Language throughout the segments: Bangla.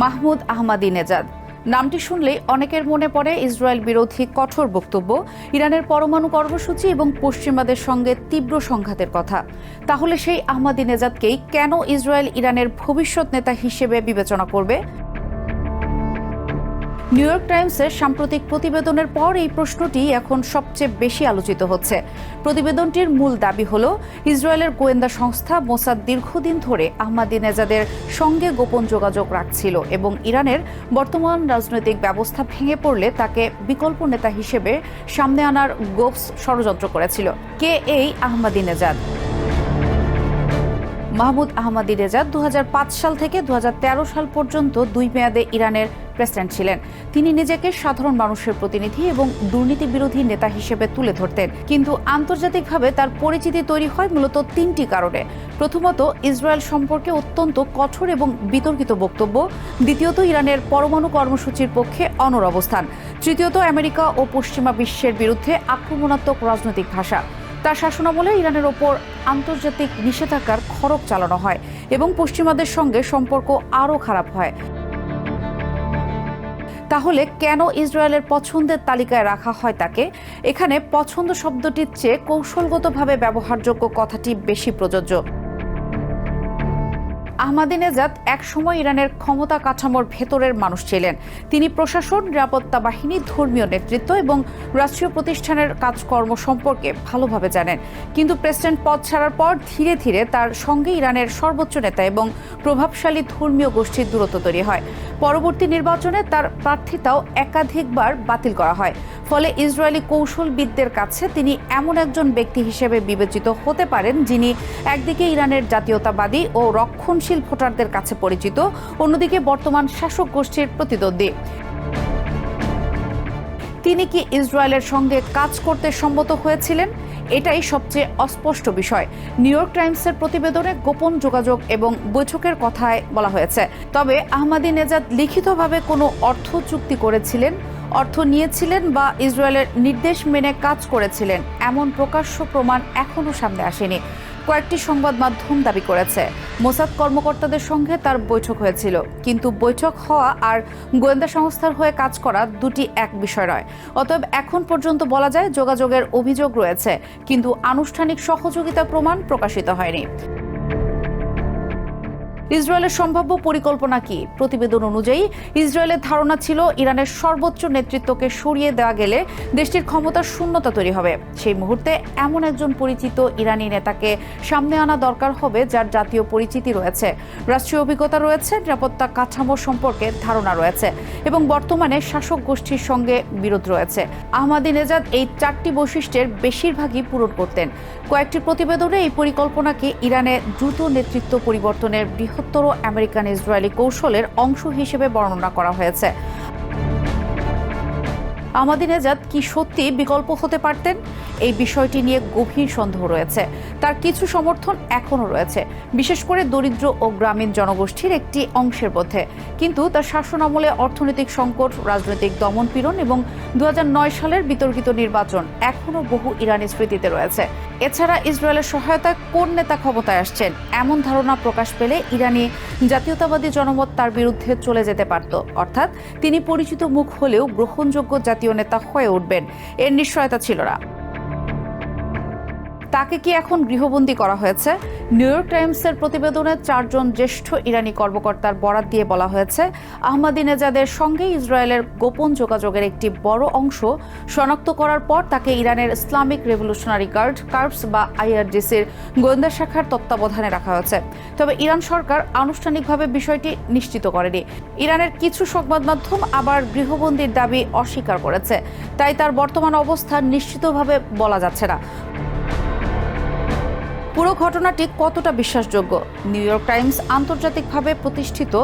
মাহমুদ আহমাদিনেজাদ নামটি শুনলেই অনেকের মনে পড়ে ইসরায়েল বিরোধী কঠোর বক্তব্য, ইরানের পরমাণু কর্মসূচি এবং পশ্চিমাদের সঙ্গে তীব্র সংঘাতের কথা। তাহলে সেই আহমাদিনেজাদকেই কেন ইসরায়েল ইরানের ভবিষ্যৎ নেতা হিসেবে বিবেচনা করবে? নিউ ইয়র্ক টাইমসের সাম্প্রতিক প্রতিবেদনের পর এই প্রশ্নটি এখন সবচেয়ে বেশি আলোচিত হচ্ছে। প্রতিবেদনটির মূল দাবি হল, ইসরায়েলের গোয়েন্দা সংস্থা মোসাদ দীর্ঘদিন ধরে আহমাদিনেজাদের সঙ্গে গোপন যোগাযোগ রাখছিল এবং ইরানের বর্তমান রাজনৈতিক ব্যবস্থা ভেঙে পড়লে তাকে বিকল্প নেতা হিসেবে সামনে আনার গোপস ষড়যন্ত্র করেছিল। কে এই আহমাদিনেজাদ? মাহমুদ আহমাদিনেজাদ 2005 সাল থেকে 2013 সাল পর্যন্ত 2 মেয়াদে ইরানের প্রেসিডেন্ট ছিলেন। তিনি নিজেকে সাধারণ মানুষের প্রতিনিধি এবং দুর্নীতি বিরোধী নেতা হিসেবে তুলে ধরতেন, কিন্তু আন্তর্জাতিকভাবে তার পরিচিতি তৈরি হয় মূলত 3টি কারণে। প্রথমত, ইসরায়েল সম্পর্কে অত্যন্ত কঠোর এবং বিতর্কিত বক্তব্য। দ্বিতীয়ত, ইরানের পরমাণু কর্মসূচির পক্ষে অনড় অবস্থান। তৃতীয়ত, আমেরিকা ও পশ্চিমা বিশ্বের বিরুদ্ধে আক্রমণাত্মক রাজনৈতিক ভাষা। তার শাসনামলে ইরানের ওপর আন্তর্জাতিক নিষেধাজ্ঞার খড়গ চালানো হয় এবং পশ্চিমাদের সঙ্গে সম্পর্ক আরও খারাপ হয়। তাহলে কেন ইসরায়েলের পছন্দের তালিকায় রাখা হয় তাকে? এখানে পছন্দ শব্দটির চেয়ে কৌশলগতভাবে ব্যবহারযোগ্য কথাটি বেশি প্রযোজ্য। আহমাদিনেজাদ একসময় ইরানের ক্ষমতা কাঠামোর ভেতরের মানুষ ছিলেন। তিনি প্রশাসন, নিরাপত্তা বাহিনী, ধর্মীয় নেতৃত্ব এবং রাষ্ট্রীয় প্রতিষ্ঠানের কাজকর্ম সম্পর্কে ভালোভাবে জানেন। কিন্তু প্রেসিডেন্ট পদ ছাড়ার পর ধীরে ধীরে তার সঙ্গে ইরানের সর্বোচ্চ নেতা এবং প্রভাবশালী ধর্মীয় গোষ্ঠীর দূরত্ব তৈরি হয়। পরবর্তী নির্বাচনে তার প্রার্থিতাও একাধিকবার বাতিল করা হয়। ফলে ইসরায়েলি কৌশলবিদদের কাছে তিনি এমন একজন ব্যক্তি হিসেবে বিবেচিত হতে পারেন, যিনি একদিকে ইরানের জাতীয়তাবাদী ও রক্ষণশীল ভোটারদের কাছে পরিচিত, অন্যদিকে বর্তমান শাসক গোষ্ঠীর প্রতিদ্বন্দ্বী। তিনি কি ইসরায়েলের সঙ্গে কাজ করতে সম্মত হয়েছিলেন? এটাই সবচেয়ে অস্পষ্ট বিষয়। নিউ ইয়র্ক টাইমসের প্রতিবেদনে গোপন যোগাযোগ এবং বৈঠকের কথায় বলা হয়েছে। তবে আহমাদিনেজাদ লিখিতভাবে কোনো অর্থ চুক্তি করেছিলেন, অর্থ নিয়েছিলেন বা ইসরায়েলের নির্দেশ মেনে কাজ করেছিলেন এমন প্রকাশ্য প্রমাণ এখনও সামনে আসেনি। কয়েকটি সংবাদ মাধ্যম দাবি করেছে মোসাদ কর্মকর্তাদের সঙ্গে তার বৈঠক হয়েছিল, কিন্তু বৈঠক হওয়া আর গোয়েন্দা সংস্থার হয়ে কাজ করা দুটি এক বিষয় নয়। অতএব এখন পর্যন্ত বলা যায় যোগাযোগের অভিযোগ রয়েছে, কিন্তু আনুষ্ঠানিক সহযোগিতা প্রমাণ প্রকাশিত হয়নি। ইসরায়েলের সম্ভাব্য পরিকল্পনা কি? প্রতিবেদন অনুযায়ী ইসরায়েলের ধারণা ছিল, ইরানের সর্বোচ্চ নেতৃত্বকে সরিয়ে দেওয়া গেলে দেশটির ক্ষমতার শূন্যতা তৈরি হবে। সেই মুহূর্তে এমন একজন পরিচিত ইরানি নেতাকে সামনে আনা দরকার হবে যার জাতীয় পরিচিতি রয়েছে, রাষ্ট্রীয় অভিজ্ঞতা রয়েছে, নিরাপত্তা কাঠামো সম্পর্কে ধারণা রয়েছে এবং বর্তমানে শাসক গোষ্ঠীর সঙ্গে বিরোধ রয়েছে। আহমাদিনেজাদ এই 4টি বৈশিষ্ট্যের বেশিরভাগই পূরণ করতেন। কয়েকটি প্রতিবেদনে এই পরিকল্পনাকে ইরানে দ্রুত নেতৃত্ব পরিবর্তনের বৃহত্তর আমেরিকান ইসরায়েলি কৌশলের অংশ হিসেবে বর্ণনা করা হয়েছে। আহমাদিনেজাদ কি সত্যি বিকল্প হতে পারতেন? এই বিষয়টি নিয়ে গভীর সন্দেহ রয়েছে। তার কিছু সমর্থন এখনও রয়েছে, বিশেষ করে দরিদ্র ও গ্রামীণ জনগোষ্ঠীর একটি অংশের মধ্যে। কিন্তু তার শাসনামলে অর্থনৈতিক সংকট, রাজনৈতিক দমনপীড়ন এবং 2009 সালের বিতর্কিত নির্বাচন এখনও বহু ইরানি স্মৃতিতে রয়েছে। এছাড়া ইসরায়েলের সহায়তায় কোন নেতা ক্ষমতায় আসছেন এমন ধারণা প্রকাশ পেলে ইরানি জাতীয়তাবাদী জনমত তার বিরুদ্ধে চলে যেতে পারত। অর্থাৎ তিনি পরিচিত মুখ হলেও গ্রহণযোগ্য জাতীয় নেতা হয়ে উঠবেন, এর নিশ্চয়তা ছিল না। তাকে কি এখন গৃহবন্দী করা হয়েছে? নিউ ইয়র্ক টাইমসের প্রতিবেদনে 4 জন জ্যেষ্ঠ ইরানি কর্মকর্তার বরাত দিয়ে বলা হয়েছে, আহমাদিনেজাদের সঙ্গে ইসরায়েলের গোপন যোগাযোগের একটি বড় অংশ শনাক্ত করার পর তাকে ইরানের ইসলামিক রেভলিউশনারি গার্ড কার্পস বা IRGCর গোয়েন্দা শাখার তত্ত্বাবধানে রাখা হয়েছে। তবে ইরান সরকার আনুষ্ঠানিকভাবে বিষয়টি নিশ্চিত করেনি। ইরানের কিছু সংবাদ মাধ্যম আবার গৃহবন্দীর দাবি অস্বীকার করেছে, তাই তার বর্তমান অবস্থা নিশ্চিতভাবে বলা যাচ্ছে না। পুরো ঘটনাটি কতটা বিশ্বাসযোগ্য? নিউ ইয়র্ক টাইমস আন্তর্জাতিকভাবে প্রতিষ্ঠিত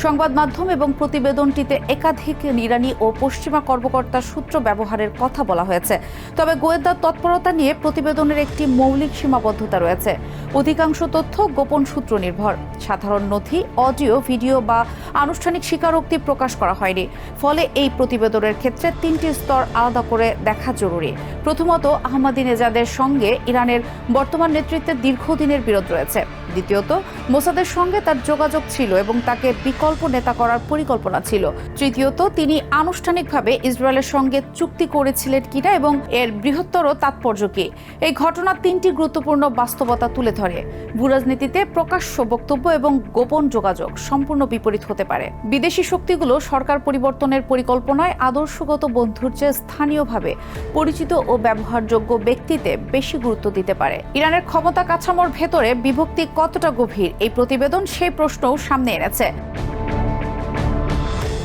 সংবাদ মাধ্যম এবং প্রতিবেদনটিতে একাধিক ইরানি ও পশ্চিমা কর্মকর্তার সূত্র ব্যবহারের কথা বলা হয়েছে। তবে গোয়েন্দা তৎপরতা নিয়ে প্রতিবেদনের একটি মৌলিক সীমাবদ্ধতা রয়েছে। অধিকাংশ তথ্য গোপন সূত্র নির্ভর। সাধারণ নথি, অডিও, ভিডিও বা আনুষ্ঠানিক স্বীকারোক্তি প্রকাশ করা হয়নি। ফলে এই প্রতিবেদনের ক্ষেত্রে 3টি স্তর আলাদা করে দেখা জরুরি। প্রথমত, আহমাদিনেজাদের সঙ্গে ইরানের বর্তমান নেতৃত্বের দীর্ঘদিনের বিরোধ রয়েছে। দ্বিতীয়ত, মোসাদের সঙ্গে তার যোগাযোগ ছিল এবং তাকে বিকল্প নেতা করার পরিকল্পনা ছিল। তৃতীয়ত, তিনি আনুষ্ঠানিকভাবে ইসরায়েলের সঙ্গে চুক্তি করেছিলেন কিনা এবং এর বৃহত্তর তাৎপর্য কি। এই ঘটনা তিনটি গুরুত্বপূর্ণ বাস্তবতা তুলে ধরে। ভূরাজনীতিতে প্রকাশ্য বক্তব্য এবং গোপন যোগাযোগ সম্পূর্ণ বিপরীত হতে পারে। বিদেশি শক্তিগুলো সরকার পরিবর্তনের পরিকল্পনায় আদর্শগত বন্ধুর চেয়ে স্থানীয়ভাবে পরিচিত ও ব্যবহারযোগ্য ব্যক্তিতে বেশি গুরুত্ব দিতে পারে। ইরানের ক্ষমতা কাঠামোর ভেতরে বিভক্তি কতটা গভীর, এই প্রতিবেদন সেই প্রশ্নও সামনে এনেছে।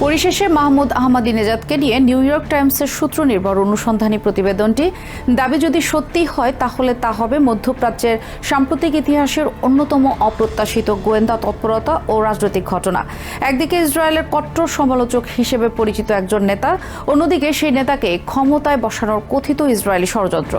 পরিশেষে মাহমুদ আহমাদিনেজাদকে নিয়ে নিউ ইয়র্ক টাইমসের সূত্র নির্ভর অনুসন্ধানী প্রতিবেদনটি দাবি যদি সত্যি হয়, তাহলে তা হবে মধ্যপ্রাচ্যের সাম্প্রতিক ইতিহাসের অন্যতম অপ্রত্যাশিত গোয়েন্দা তৎপরতা ও রাজনৈতিক ঘটনা। একদিকে ইসরায়েলের কট্টর সমালোচক হিসেবে পরিচিত একজন নেতা, অন্যদিকে সেই নেতাকে ক্ষমতায় বসানোর কথিত ইসরায়েলি ষড়যন্ত্র।